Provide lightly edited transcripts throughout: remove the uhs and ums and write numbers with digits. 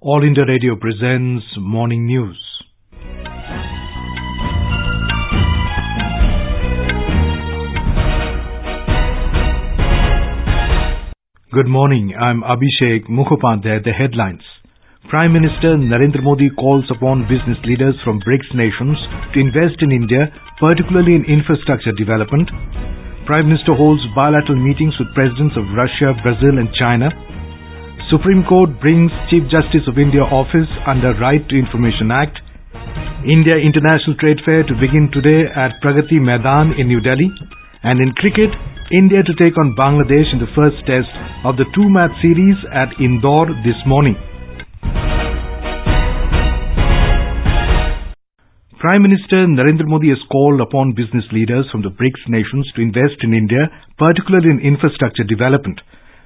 All India Radio presents Morning News. Good morning, I'm Abhishek Mukhopadhyay. The headlines. Prime Minister Narendra Modi calls upon business leaders from BRICS nations to invest in India, particularly in infrastructure development. Prime Minister holds bilateral meetings with presidents of Russia, Brazil and China. Supreme Court brings Chief Justice of India office under Right to Information Act. India International Trade Fair to begin today at Pragati Maidan in New Delhi. And in cricket, India to take on Bangladesh in the first test of the two-match series at Indore this morning. Prime Minister Narendra Modi has called upon business leaders from the BRICS nations to invest in India, particularly in infrastructure development.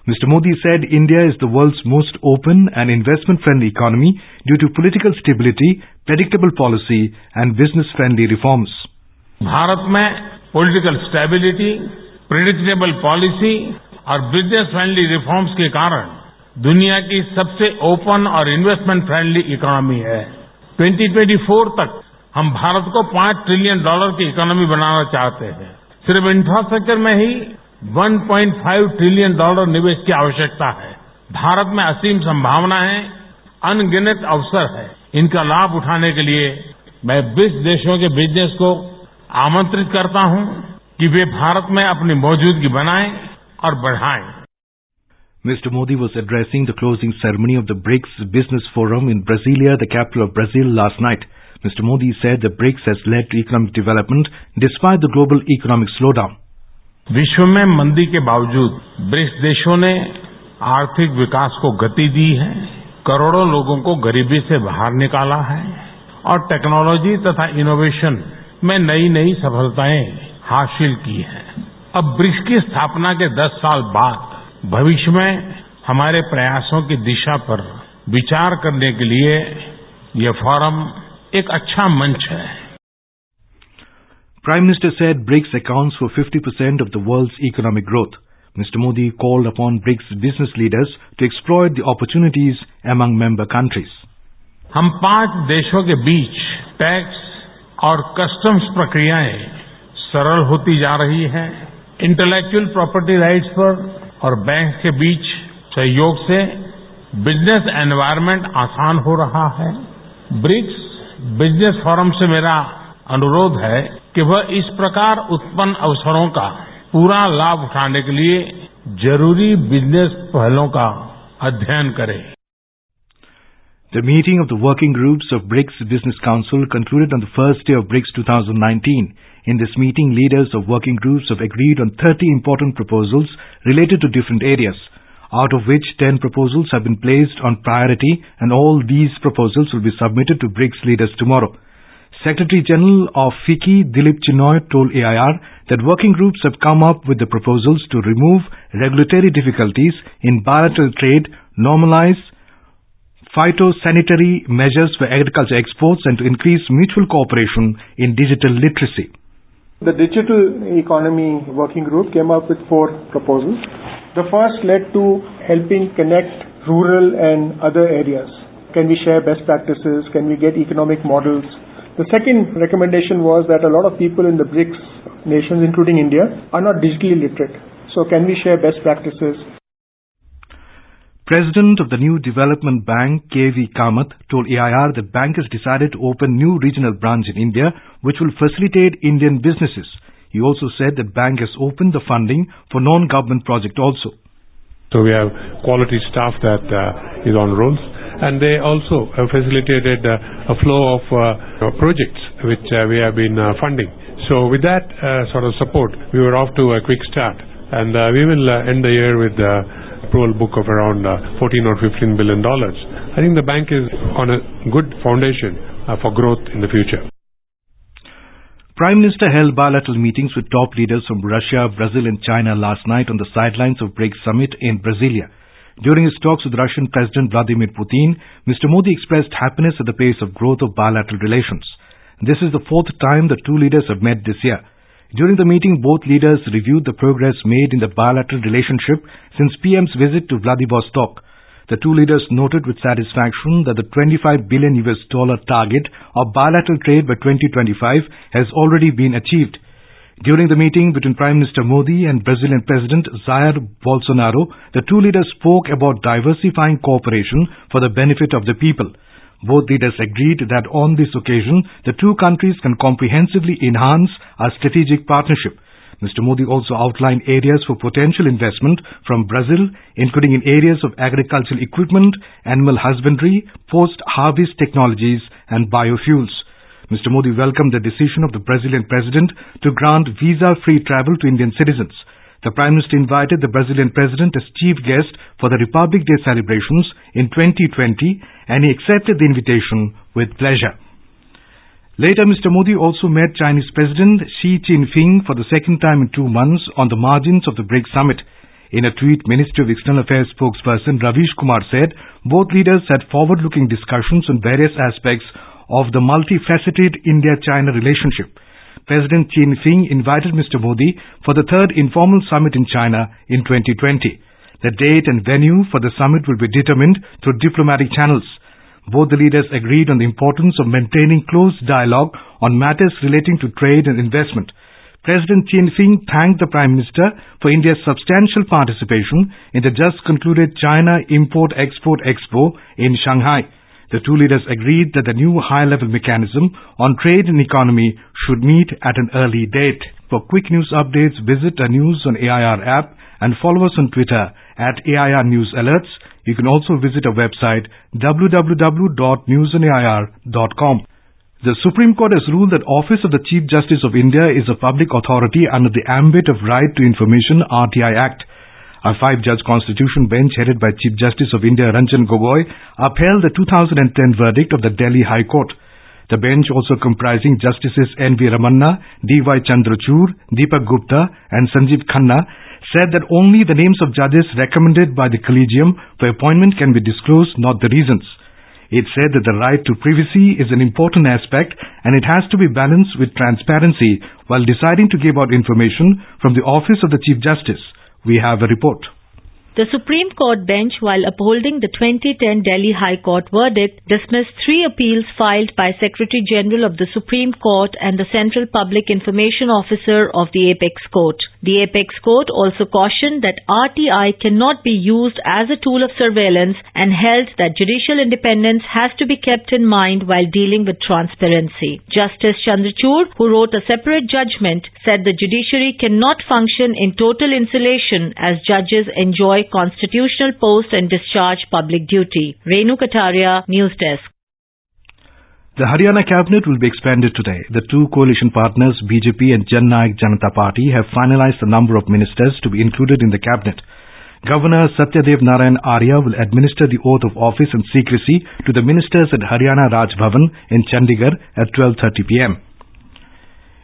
Mr. Modi said India is the world's most open and investment-friendly economy due to political stability, predictable policy and business-friendly reforms. Bharat में political stability, predictable policy और business friendly reforms के कारण दुनिया की सबसे open और investment friendly economy है। 2024 तक हम भारत को $5 ट्रिलियन की इकोनॉमी बनाना चाहते हैं। सिर्फ इंफ्रास्ट्रक्चर में ही $1.5 ट्रिलियन निवेश की आवश्यकता है। भारत में असीम संभावनाएं, अनगिनत अवसर है। इनका लाभ उठाने के लिए मैं 20 देशों के बिजनेस को आमंत्रित करता हूं कि वे भारत में अपनी मौजूदगी बनाएं और बढ़ाएं। Mr. Modi was addressing the closing ceremony of the BRICS Business Forum in Brasilia, the capital of Brazil, last night. Mr. Modi said the BRICS has led to economic development despite the global economic slowdown. विश्व में मंदी के बावजूद BRICS देशों ने आर्थिक विकास को गति दी है, करोड़ों लोगों को गरीबी से बाहर निकाला है और टेक्नोलॉजी तथा इनोवेशन में नई नई सफलताएं हासिल की हैं। अब ब्रिक्स की स्थापना के 10 साल बाद भविष्य में हमारे प्रयासों की दिशा पर विचार करने के लिए यह फोरम एक अच्छा मंच है। Prime Minister said BRICS accounts for 50% of the world's economic growth. Mr. Modi called upon BRICS business leaders to exploit the opportunities among member countries. हम 5 देशों के बीच टैक्स और कस्टम्स प्रक्रियाएं सरल होती जा रही हैं। इंटेलेक्चुअल प्रॉपर्टी राइट्स पर और बैंक के बीच सहयोग से बिजनेस एनवायरनमेंट आसान हो रहा है। ब्रिक्स बिजनेस फोरम से मेरा अनुरोध है कि वह इस प्रकार उत्पन्न अवसरों का पूरा लाभ उठाने के लिए जरूरी बिजनेस पहलों का अध्ययन करें। The meeting of the working groups of BRICS Business Council concluded on the first day of BRICS 2019. In this meeting, leaders of working groups have agreed on 30 important proposals related to different areas, out of which 10 proposals have been placed on priority, and all these proposals will be submitted to BRICS leaders tomorrow. Secretary General of FICCI, Dilip Chinoy, told AIR that working groups have come up with the proposals to remove regulatory difficulties in bilateral trade, normalize phytosanitary measures for agriculture exports, and to increase mutual cooperation in digital literacy. The Digital Economy Working Group came up with 4 proposals. The first led to helping connect rural and other areas. Can we share best practices? Can we get economic models? The second recommendation was that a lot of people in the BRICS nations, including India, are not digitally literate. So can we share best practices? President of the New Development Bank, K.V. Kamath, told AIR that bank has decided to open new regional branch in India, which will facilitate Indian businesses. He also said that bank has opened the funding for non-government project also. So we have quality staff that is on rolls, and they also have facilitated a flow of projects which we have been funding. So with that sort of support, we were off to a quick start, and we will end the year with a approval book of around $14 or $15 billion. I think the bank is on a good foundation for growth in the future. Prime Minister held bilateral meetings with top leaders from Russia, Brazil and China last night on the sidelines of BRICS summit in Brasilia. During his talks with Russian President Vladimir Putin, Mr. Modi expressed happiness at the pace of growth of bilateral relations. This is the 4th time the two leaders have met this year. During the meeting, both leaders reviewed the progress made in the bilateral relationship since PM's visit to Vladivostok. The two leaders noted with satisfaction that the $25 billion target of bilateral trade by 2025 has already been achieved. During the meeting between Prime Minister Modi and Brazilian President Jair Bolsonaro, the two leaders spoke about diversifying cooperation for the benefit of the people. Both leaders agreed that on this occasion, the two countries can comprehensively enhance our strategic partnership. Mr. Modi also outlined areas for potential investment from Brazil, including in areas of agricultural equipment, animal husbandry, post-harvest technologies and biofuels. Mr. Modi welcomed the decision of the Brazilian president to grant visa-free travel to Indian citizens. The Prime Minister invited the Brazilian president as chief guest for the Republic Day celebrations in 2020 and he accepted the invitation with pleasure. Later, Mr. Modi also met Chinese President Xi Jinping for the second time in 2 months on the margins of the BRICS summit. In a tweet, Ministry of External Affairs spokesperson Ravish Kumar said both leaders had forward-looking discussions on various aspects of the multifaceted India-China relationship. President Xi Jinping invited Mr. Modi for the third informal summit in China in 2020. The date and venue for the summit will be determined through diplomatic channels. Both the leaders agreed on the importance of maintaining close dialogue on matters relating to trade and investment. President Xi Jinping thanked the Prime Minister for India's substantial participation in the just concluded China Import-Export Expo in Shanghai. The two leaders agreed that the new high-level mechanism on trade and economy should meet at an early date. For quick news updates, visit our News on AIR app and follow us on Twitter at AIR News Alerts. You can also visit our website www.newsonair.com. The Supreme Court has ruled that Office of the Chief Justice of India is a public authority under the ambit of Right to Information RTI Act. A 5-judge constitution bench headed by Chief Justice of India Ranjan Gogoi upheld the 2010 verdict of the Delhi High Court. The bench, also comprising Justices N.V. Ramanna, D.Y. Chandrachud, Deepak Gupta and Sanjeev Khanna, said that only the names of judges recommended by the collegium for appointment can be disclosed, not the reasons. It said that the right to privacy is an important aspect and it has to be balanced with transparency while deciding to give out information from the Office of the Chief Justice. We have a report. The Supreme Court bench, while upholding the 2010 Delhi High Court verdict, dismissed 3 appeals filed by Secretary General of the Supreme Court and the Central Public Information Officer of the Apex Court. The Apex Court also cautioned that RTI cannot be used as a tool of surveillance and held that judicial independence has to be kept in mind while dealing with transparency. Justice Chandrachud, who wrote a separate judgment, said the judiciary cannot function in total insulation as judges enjoy constitutional post and discharge public duty. Renu Kataria, News Desk. The Haryana cabinet will be expanded today. The two coalition partners, BJP and Jan Nayak Janata Party, have finalized the number of ministers to be included in the cabinet. Governor Satyadev Narayan Arya will administer the oath of office and secrecy to the ministers at Haryana Raj Bhavan in Chandigarh at 12:30 p.m.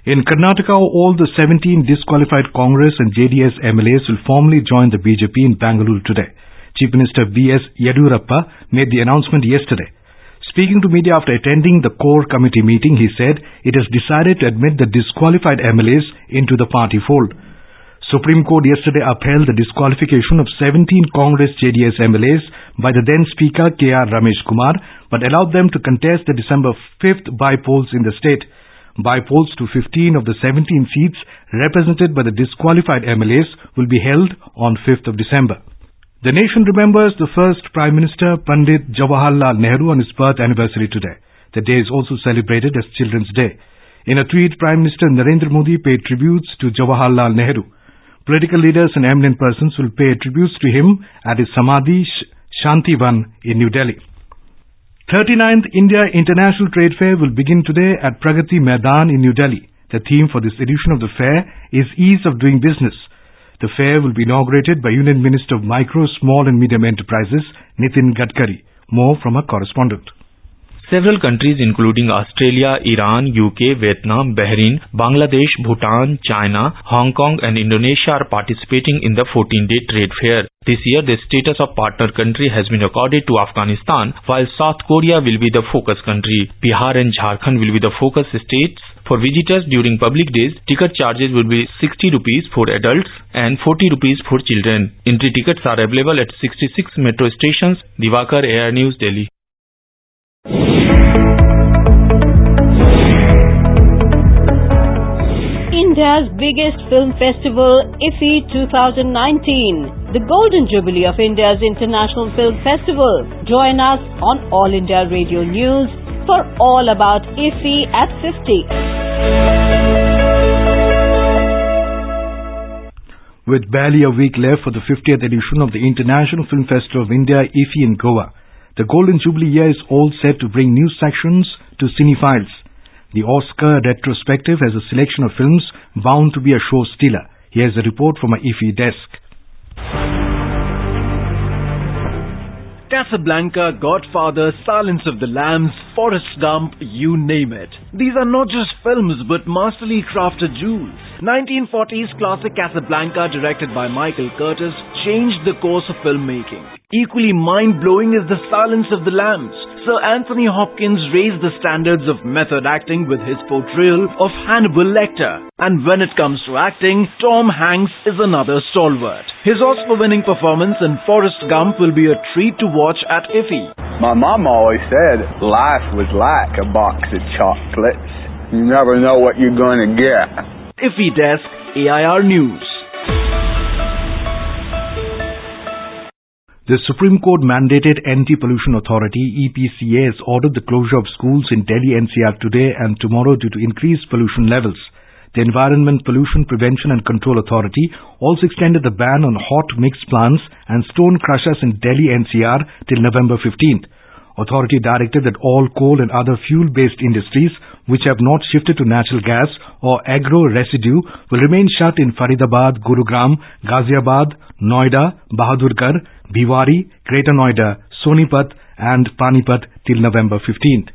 In Karnataka, all the 17 disqualified Congress and JDS MLAs will formally join the BJP in Bangalore today. Chief Minister B.S. Yediyurappa made the announcement yesterday. Speaking to media after attending the core committee meeting, he said it has decided to admit the disqualified MLAs into the party fold. Supreme Court yesterday upheld the disqualification of 17 Congress JDS MLAs by the then Speaker K.R. Ramesh Kumar, but allowed them to contest the December 5th by-polls in the state. By-polls to 15 of the 17 seats represented by the disqualified MLAs will be held on 5th of December. The nation remembers the first Prime Minister Pandit Jawaharlal Nehru on his birth anniversary today. The day is also celebrated as Children's Day. In a tweet, Prime Minister Narendra Modi paid tributes to Jawaharlal Nehru. Political leaders and eminent persons will pay tributes to him at his Samadhi Shantivan in New Delhi. 39th India International Trade Fair will begin today at Pragati Maidan in New Delhi. The theme for this edition of the fair is Ease of Doing Business. The fair will be inaugurated by Union Minister of Micro, Small and Medium Enterprises, Nitin Gadkari. More from our correspondent. Several countries including Australia, Iran, UK, Vietnam, Bahrain, Bangladesh, Bhutan, China, Hong Kong and Indonesia are participating in the 14-day trade fair. This year, the status of partner country has been accorded to Afghanistan, while South Korea will be the focus country. Bihar and Jharkhand will be the focus states. For visitors during public days, ticket charges will be 60 rupees for adults and 40 rupees for children. Entry tickets are available at 66 metro stations. Divakar, Air News, Delhi. India's biggest film festival, IFFI 2019, the Golden Jubilee of India's International Film Festival. Join us on All India Radio News for all about IFFI at 50. With barely a week left for the 50th edition of the International Film Festival of India, IFFI in Goa, the Golden Jubilee year is all set to bring new sections to cinephiles. The Oscar retrospective has a selection of films bound to be a show stealer. Here's a report from our IFFI desk. Casablanca, Godfather, Silence of the Lambs, Forrest Gump, you name it. These are not just films but masterly crafted jewels. 1940s classic Casablanca, directed by Michael Curtis, changed the course of filmmaking. Equally mind-blowing is The Silence of the Lambs. Sir Anthony Hopkins raised the standards of method acting with his portrayal of Hannibal Lecter. And when it comes to acting, Tom Hanks is another stalwart. His Oscar-winning performance in Forrest Gump will be a treat to watch at IFFI. My mom always said life was like a box of chocolates. You never know what you're going to get. IFFI Desk, AIR News. The Supreme Court mandated Anti-Pollution Authority EPCA has ordered the closure of schools in Delhi NCR today and tomorrow due to increased pollution levels. The Environment Pollution Prevention and Control Authority also extended the ban on hot mixed plants and stone crushers in Delhi NCR till November 15th. Authority directed that all coal and other fuel-based industries which have not shifted to natural gas or agro-residue will remain shut in Faridabad, Gurugram, Ghaziabad, Noida, Bahadurgarh, Bhiwari, Greater Noida, Sonipat and Panipat till November 15th.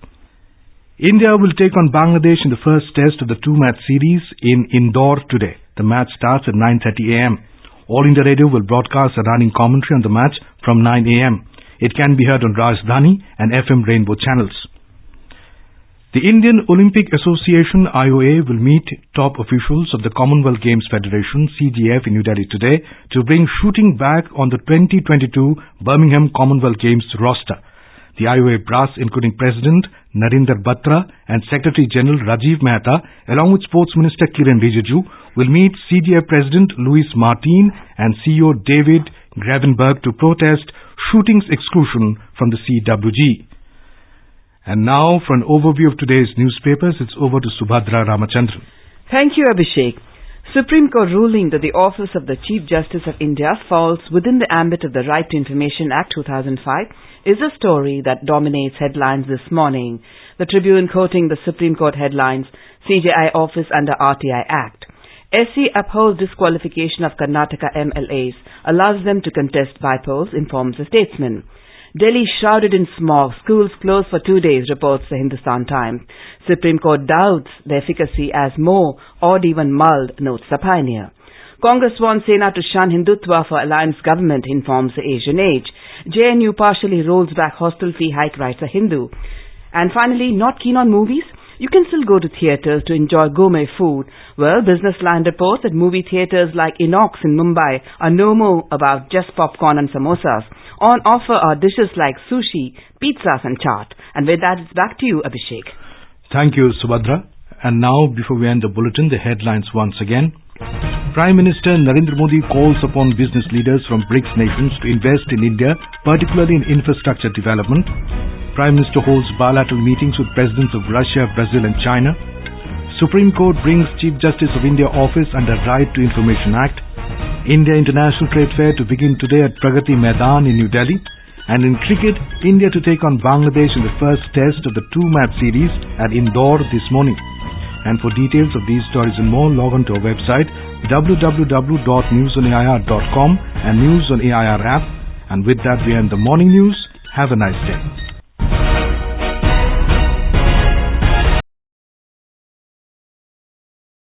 India will take on Bangladesh in the first test of the two-match series in Indore today. The match starts at 9:30 a.m. All India Radio will broadcast a running commentary on the match from 9 a.m. It can be heard on Rajdhani and FM Rainbow channels. The Indian Olympic Association IOA will meet top officials of the Commonwealth Games Federation CGF in New Delhi today to bring shooting back on the 2022 Birmingham Commonwealth Games roster. The IOA brass, including President Narinder Batra and Secretary General Rajiv Mehta, along with Sports Minister Kiran Rijiju, will meet CGF President Louis Martin and CEO David Gravenberg to protest shooting's exclusion from the CWG. And now, for an overview of today's newspapers, it's over to Subhadra Ramachandran. Thank you, Abhishek. Supreme Court ruling that the office of the Chief Justice of India falls within the ambit of the Right to Information Act 2005 is a story that dominates headlines this morning. The Tribune quoting the Supreme Court headlines, CJI office under RTI Act. SC upholds disqualification of Karnataka MLAs, allows them to contest bypolls, informs the Statesman. Delhi shrouded in smog, schools closed for 2 days, reports the Hindustan Times. Supreme Court doubts the efficacy as more, odd even mulled, notes the Pioneer. Congress wants Sena to shun Hindutva for alliance government, informs the Asian Age. JNU partially rolls back hostel fee hike, writes a Hindu. And finally, not keen on movies? You can still go to theatres to enjoy gourmet food. Well, Business Line reports that movie theatres like Inox in Mumbai are no more about just popcorn and samosas. On offer are dishes like sushi, pizzas and chaat. And with that, it's back to you, Abhishek. Thank you, Subhadra. And now, before we end the bulletin, the headlines once again. Prime Minister Narendra Modi calls upon business leaders from BRICS nations to invest in India, particularly in infrastructure development. Prime Minister holds bilateral meetings with presidents of Russia, Brazil and China. Supreme Court brings Chief Justice of India office under Right to Information Act. India International Trade Fair to begin today at Pragati Maidan in New Delhi. And in cricket, India to take on Bangladesh in the first test of the two-match series at Indore this morning. And for details of these stories and more, log on to our website www.newsonair.com and News on AIR app. And with that, we end the morning news. Have a nice day.